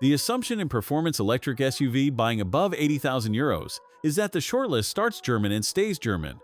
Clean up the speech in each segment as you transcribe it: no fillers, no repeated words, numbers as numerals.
The assumption in performance electric SUV buying above 80,000 euros is that the shortlist starts German and stays German.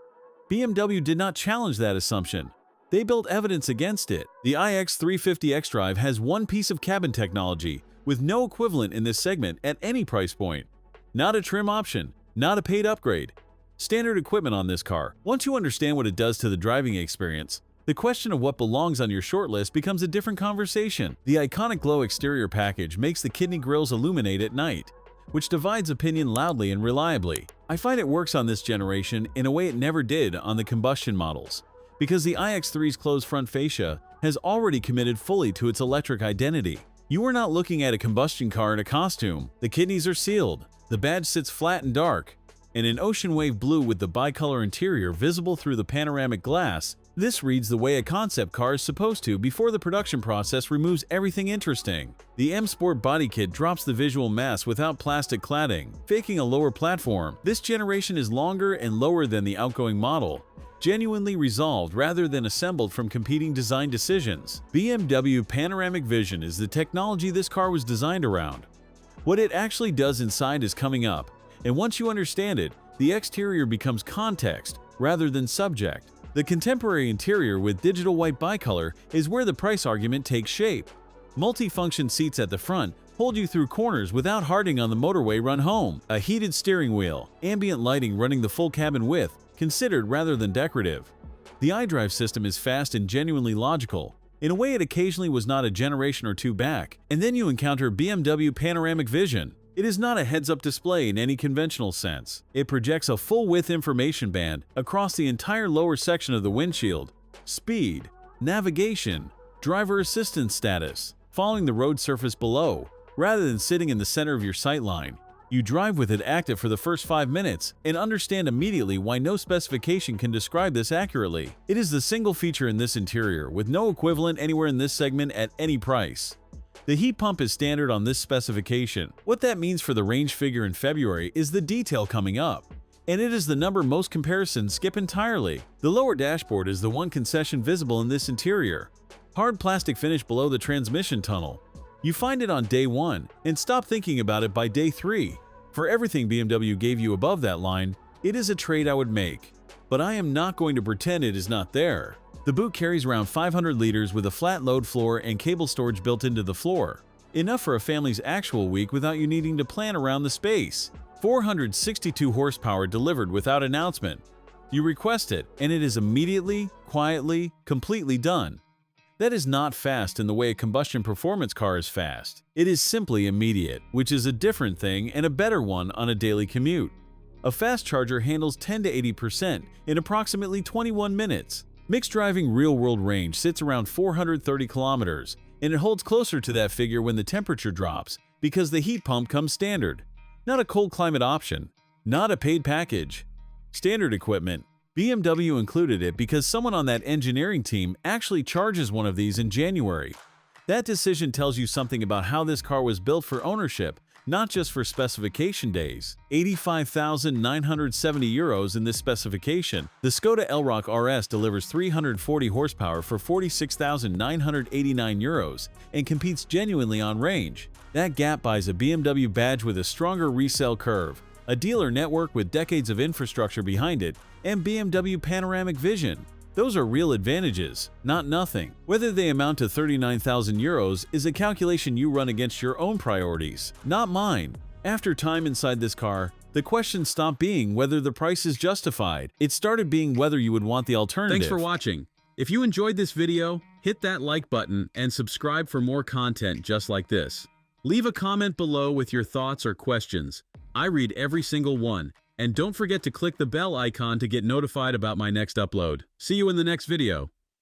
BMW did not challenge that assumption. They built evidence against it. The iX350 xDrive has one piece of cabin technology with no equivalent in this segment at any price point. Not a trim option, not a paid upgrade. Standard equipment on this car. Once you understand what it does to the driving experience, the question of what belongs on your shortlist becomes a different conversation. The iconic glow exterior package makes the kidney grills illuminate at night, which divides opinion loudly and reliably. I find it works on this generation in a way it never did on the combustion models, because the iX3's closed front fascia has already committed fully to its electric identity. You are not looking at a combustion car in a costume. The kidneys are sealed, the badge sits flat and dark, and in ocean wave blue with the bicolor interior visible through the panoramic glass. This reads the way a concept car is supposed to before the production process removes everything interesting. The M Sport body kit drops the visual mass without plastic cladding, faking a lower platform. This generation is longer and lower than the outgoing model, genuinely resolved rather than assembled from competing design decisions. BMW Panoramic Vision is the technology this car was designed around. What it actually does inside is coming up, and once you understand it, the exterior becomes context rather than subject. The contemporary interior with digital white bicolor is where the price argument takes shape. Multi-function seats at the front hold you through corners without hardening on the motorway run home. A heated steering wheel, ambient lighting running the full cabin width, considered rather than decorative. The iDrive system is fast and genuinely logical, in a way it occasionally was not a generation or two back. And then you encounter BMW Panoramic Vision. It is not a heads-up display in any conventional sense. It projects a full-width information band across the entire lower section of the windshield. Speed, navigation, driver assistance status, following the road surface below, rather than sitting in the center of your sightline. You drive with it active for the first 5 minutes and understand immediately why no specification can describe this accurately. It is the single feature in this interior with no equivalent anywhere in this segment at any price. The heat pump is standard on this specification. What that means for the range figure in February is the detail coming up, and it is the number most comparisons skip entirely. The lower dashboard is the one concession visible in this interior. Hard plastic finish below the transmission tunnel. You find it on day 1 and stop thinking about it by day 3. For everything BMW gave you above that line, it is a trade I would make. But I am not going to pretend it is not there. The boot carries around 500 liters with a flat load floor and cable storage built into the floor. Enough for a family's actual week without you needing to plan around the space. 462 horsepower delivered without announcement. You request it, and it is immediately, quietly, completely done. That is not fast in the way a combustion performance car is fast. It is simply immediate, which is a different thing and a better one on a daily commute. A fast charger handles 10 to 80% in approximately 21 minutes. Mixed driving real-world range sits around 430 kilometers, and it holds closer to that figure when the temperature drops because the heat pump comes standard. Not a cold climate option, not a paid package. Standard equipment. BMW included it because someone on that engineering team actually charges one of these in January. That decision tells you something about how this car was built for ownership, not just for specification days. 85,970 euros in this specification. The Skoda Elroq RS delivers 340 horsepower for 46,989 euros and competes genuinely on range. That gap buys a BMW badge with a stronger resale curve, a dealer network with decades of infrastructure behind it, and BMW Panoramic Vision. Those are real advantages, not nothing. Whether they amount to 39,000 euros is a calculation you run against your own priorities, not mine. After time inside this car, the question stopped being whether the price is justified. It started being whether you would want the alternative. Thanks for watching. If you enjoyed this video, hit that like button and subscribe for more content just like this. Leave a comment below with your thoughts or questions. I read every single one. And don't forget to click the bell icon to get notified about my next upload. See you in the next video.